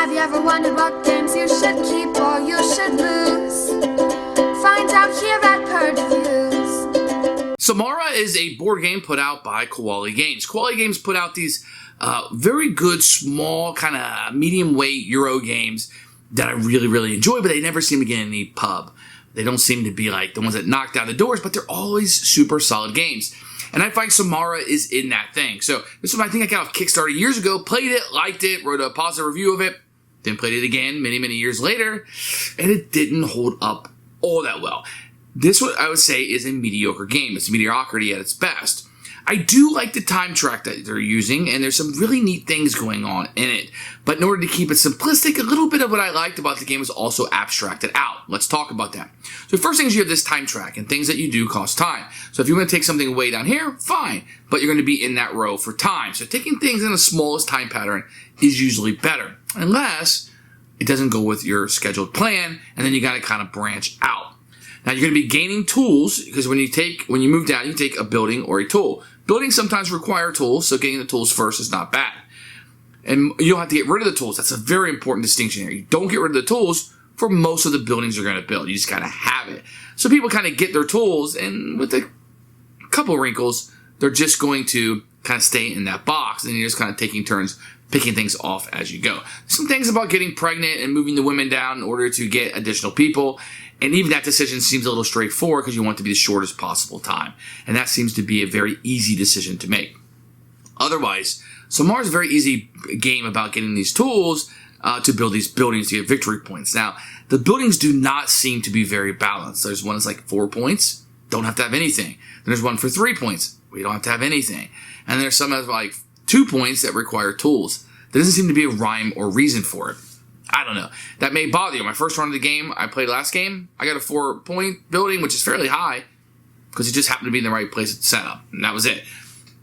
Have you ever wondered what games you should keep or you should lose? Find out here at Purge Reviews. Samara is a board game put out by Cwali Games. Cwali Games put out these very good, small, kind of medium weight Euro games that I really, really enjoy, but they never seem to get in the pub. They don't seem to be like the ones that knock down the doors, but they're always super solid games. And I find Samara is in that thing. So this is my thing I got off Kickstarter years ago, played it, liked it, wrote a positive review of it, then played it again many, many years later, and it didn't hold up all that well. This, what I would say, is a mediocre game. It's mediocrity at its best. I do like the time track that they're using, and there's some really neat things going on in it. But in order to keep it simplistic, a little bit of what I liked about the game was also abstracted out. Let's talk about that. So first thing is you have this time track, and things that you do cost time. So if you want to take something away down here, fine, but you're going to be in that row for time. So taking things in the smallest time pattern is usually better, unless it doesn't go with your scheduled plan, and then you got to kind of branch out. Now you're going to be gaining tools, because when you move down, you take a building or a tool. Buildings sometimes require tools, so getting the tools first is not bad. And you don't have to get rid of the tools. That's a very important distinction here. You don't get rid of the tools for most of the buildings you're going to build. You just kind of have it. So people kind of get their tools, and with a couple wrinkles, they're just going to kind of stay in that box, and you're just kind of taking turns picking things off as you go. Some things about getting pregnant and moving the women down in order to get additional people, and even that decision seems a little straightforward because you want it to be the shortest possible time. And that seems to be a very easy decision to make. Otherwise, Samara's a very easy game about getting these tools to build these buildings to get victory points. Now, the buildings do not seem to be very balanced. There's one that's like 4 points, don't have to have anything. There's one for 3 points, we don't have to have anything. And there's some that's like 2 points that require tools. There doesn't seem to be a rhyme or reason for it. I don't know. That may bother you. My first run of the game I played last game, I got a 4-point building, which is fairly high, because it just happened to be in the right place at the setup, and that was it.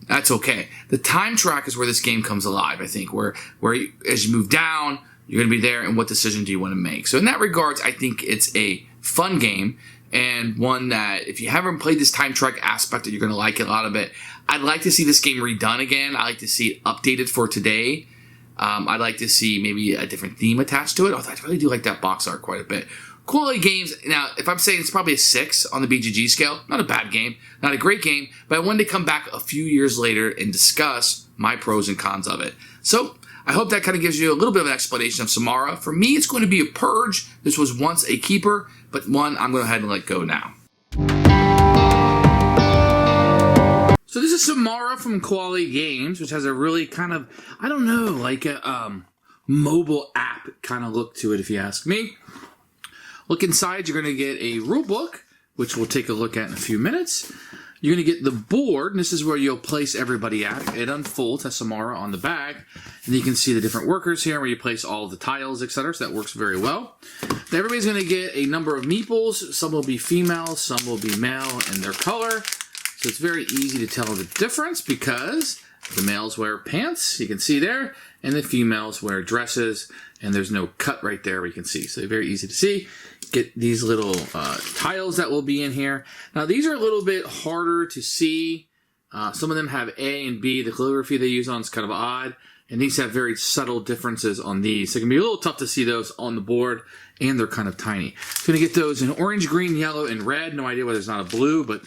That's okay. The time track is where this game comes alive, I think, where you, as you move down, you're going to be there, and what decision do you want to make? So in that regards, I think it's a fun game, and one that, if you haven't played this time track aspect, that you're going to like a lot of it. I'd like to see this game redone again. I'd like to see it updated for today. I'd like to see maybe a different theme attached to it. Although I really do like that box art quite a bit. Cwali Games, now, if I'm saying it's probably a 6 on the BGG scale, not a bad game, not a great game, but I wanted to come back a few years later and discuss my pros and cons of it. So, I hope that kind of gives you a little bit of an explanation of Samara. For me, it's going to be a Purge. This was once a keeper, but one I'm going to go ahead and let go now. So this is Samara from Cwali Games, which has a really kind of, I don't know, like a mobile app kind of look to it, if you ask me. Look inside, you're going to get a rule book, which we'll take a look at in a few minutes. You're going to get the board, and this is where you'll place everybody at. It unfolds, has Samara on the back, and you can see the different workers here, where you place all the tiles, etc., so that works very well. Now everybody's going to get a number of meeples. Some will be female, some will be male in their color. So it's very easy to tell the difference because the males wear pants, you can see there, and the females wear dresses, and there's no cut right there you can see. So very easy to see. Get these little tiles that will be in here. Now these are a little bit harder to see. Some of them have A and B. The calligraphy they use on is kind of odd, and these have very subtle differences on these. So it can be a little tough to see those on the board, and they're kind of tiny. So going to get those in orange, green, yellow, and red. No idea why there's not a blue, but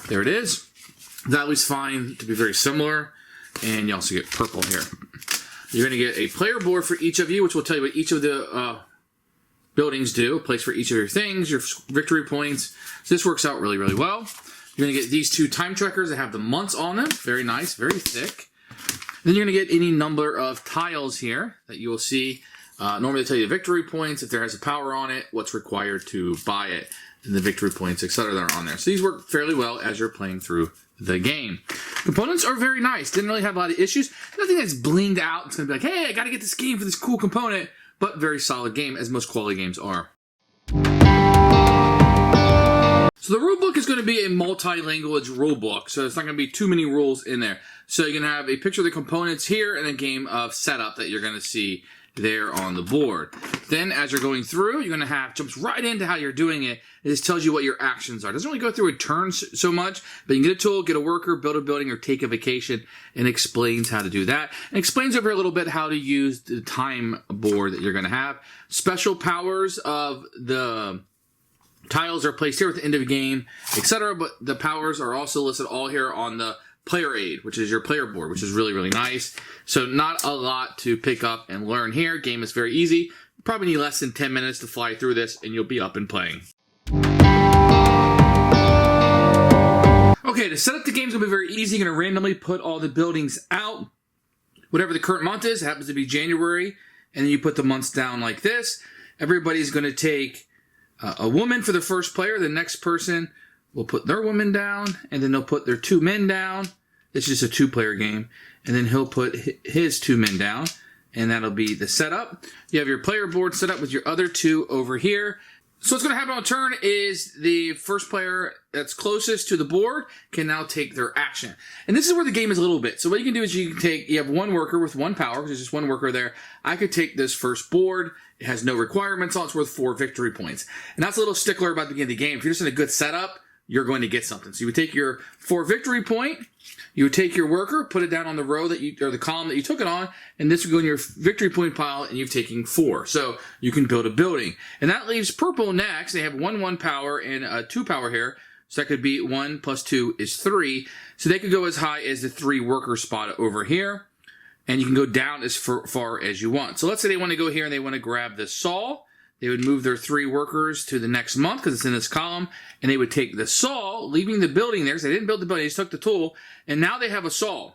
there it is. That was fine to be very similar, and you also get purple here. You're going to get a player board for each of you, which will tell you what each of the buildings do, a place for each of your things, your victory points. So this works out really, really well. You're going to get these 2 time trackers that have the months on them. Very nice, very thick. Then you're going to get any number of tiles here that you will see. Normally they tell you the victory points, if there has a power on it, what's required to buy it, and the victory points, etc. that are on there. So these work fairly well as you're playing through the game. Components are very nice. Didn't really have a lot of issues. Nothing that's blinged out. It's going to be like, hey, I got to get this game for this cool component. But very solid game, as most Cwali games are. So the rulebook is going to be a multi-language rulebook. So it's not going to be too many rules in there. So you're going to have a picture of the components here and a game of setup that you're going to see there on the board. Then as you're going through, you're going to have, jumps right into how you're doing it. It just tells you what your actions are. It doesn't really go through a turn so much, but you can get a tool, get a worker, build a building, or take a vacation, and explains how to do that. And explains over a little bit how to use the time board that you're going to have. Special powers of the tiles are placed here at the end of the game, etc. But the powers are also listed all here on the player aid, which is your player board, which is really, really nice. So not a lot to pick up and learn here. Game is very easy. You probably need less than 10 minutes to fly through this, and you'll be up and playing. Okay, to set up the game is going to be very easy. You're going to randomly put all the buildings out. Whatever the current month is, it happens to be January, and then you put the months down like this. Everybody's going to take a woman for the first player. The next person will put their woman down, and then they'll put their 2 men down. It's just a 2-player game. And then he'll put his 2 men down, and that'll be the setup. You have your player board set up with your other 2 over here. So what's going to happen on turn is the first player that's closest to the board can now take their action. And this is where the game is a little bit. So what you can do is you have 1 worker with 1 power, because there's just 1 worker there. I could take this first board. It has no requirements on it. It's worth 4 victory points. And that's a little stickler about the beginning of the game. If you're just in a good setup, you're going to get something. So you would take your 4 victory point, you would take your worker, put it down on the row that you, or the column that you took it on, and this would go in your victory point pile, and you've taken 4. So you can build a building. And that leaves purple next. They have 1 power and a 2 power here. So that could be 1 plus 2 is 3. So they could go as high as the 3 worker spot over here. And you can go down as far as you want. So let's say they want to go here and they want to grab the saw. They would move their 3 workers to the next month because it's in this column, and they would take the saw, leaving the building there. So they didn't build the building, they just took the tool, and now they have a saw.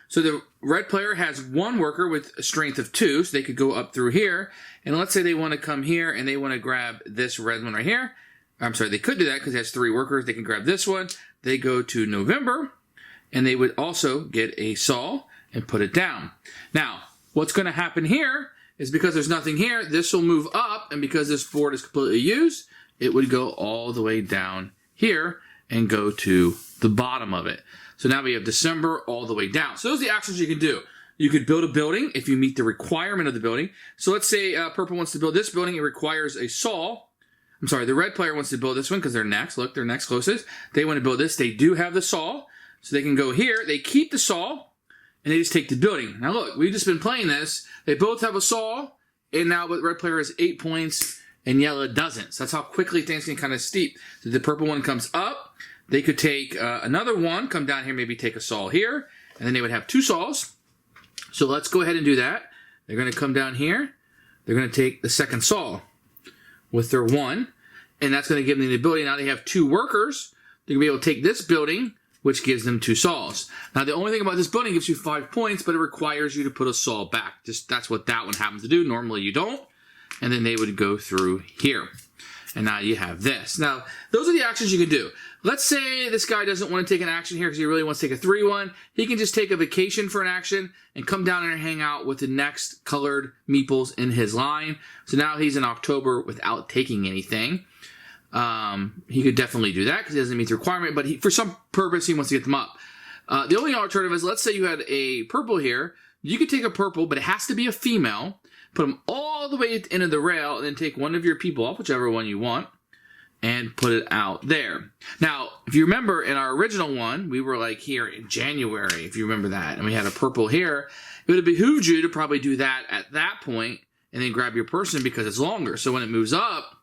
So the red player has 1 worker with a strength of 2, so they could go up through here. And let's say they want to come here and they want to grab this red one right here. I'm sorry, they could do that because it has 3 workers. They can grab this one. They go to November, and they would also get a saw and put it down. Now, what's going to happen here is because there's nothing here, this will move up, and because this board is completely used, it would go all the way down here and go to the bottom of it. So now we have December all the way down. So those are the actions you can do. You could build a building if you meet the requirement of the building. So let's say purple wants to build this building. It requires a saw. I'm sorry, the red player wants to build this one because they're next. Look, they're next closest. They want to build this. They do have the saw. So they can go here. They keep the saw. And they just take the building. Now look, we've just been playing this. They both have a saw, and now the red player has 8 points, and yellow doesn't. So that's how quickly things can kind of steep. So the purple one comes up. They could take another one, come down here, maybe take a saw here, and then they would have 2 saws. So let's go ahead and do that. They're going to come down here. They're going to take the second saw with their 1, and that's going to give them the ability. Now they have 2 workers. They're going to be able to take this building, which gives them 2 saws. Now, the only thing about this building gives you 5 points, but it requires you to put a saw back. Just that's what that one happens to do. Normally, you don't. And then they would go through here. And now you have this. Now, those are the actions you can do. Let's say this guy doesn't want to take an action here because he really wants to take a 3-1. He can just take a vacation for an action and come down and hang out with the next colored meeples in his line. So now he's in October without taking anything. He could definitely do that because he doesn't meet the requirement, but for some purpose, he wants to get them up. The only alternative is, let's say you had a purple here. You could take a purple, but it has to be a female, put them all the way at the end of the rail, and then take one of your people up, whichever one you want, and put it out there. Now, if you remember in our original one, we were like here in January, if you remember that, and we had a purple here. It would have behooved you to probably do that at that point, and then grab your person because it's longer. So when it moves up,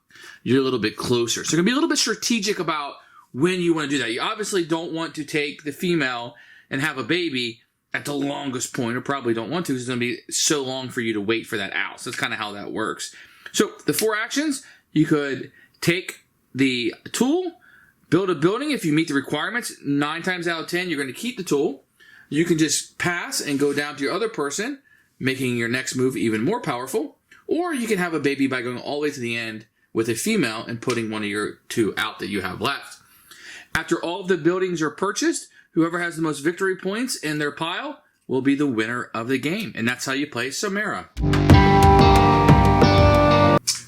you're a little bit closer. So you're going to be a little bit strategic about when you want to do that. You obviously don't want to take the female and have a baby at the longest point, or probably don't want to because it's going to be so long for you to wait for that out. So that's kind of how that works. So the 4 actions, you could take the tool, build a building if you meet the requirements. 9 times out of 10, you're going to keep the tool. You can just pass and go down to your other person, making your next move even more powerful. Or you can have a baby by going all the way to the end with a female and putting one of your 2 out that you have left. After all of the buildings are purchased, whoever has the most victory points in their pile will be the winner of the game. And that's how you play Samara.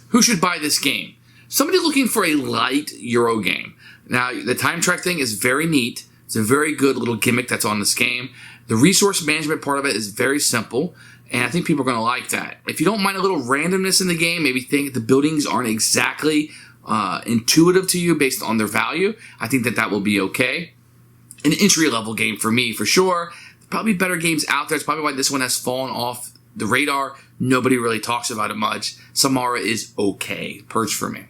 Who should buy this game? Somebody looking for a light Euro game. Now, the time track thing is very neat. It's a very good little gimmick that's on this game. The resource management part of it is very simple. And I think people are going to like that. If you don't mind a little randomness in the game, maybe think the buildings aren't exactly intuitive to you based on their value, I think that will be okay. An entry-level game for me, for sure. Probably better games out there. It's probably why this one has fallen off the radar. Nobody really talks about it much. Samara is okay. Purge for me.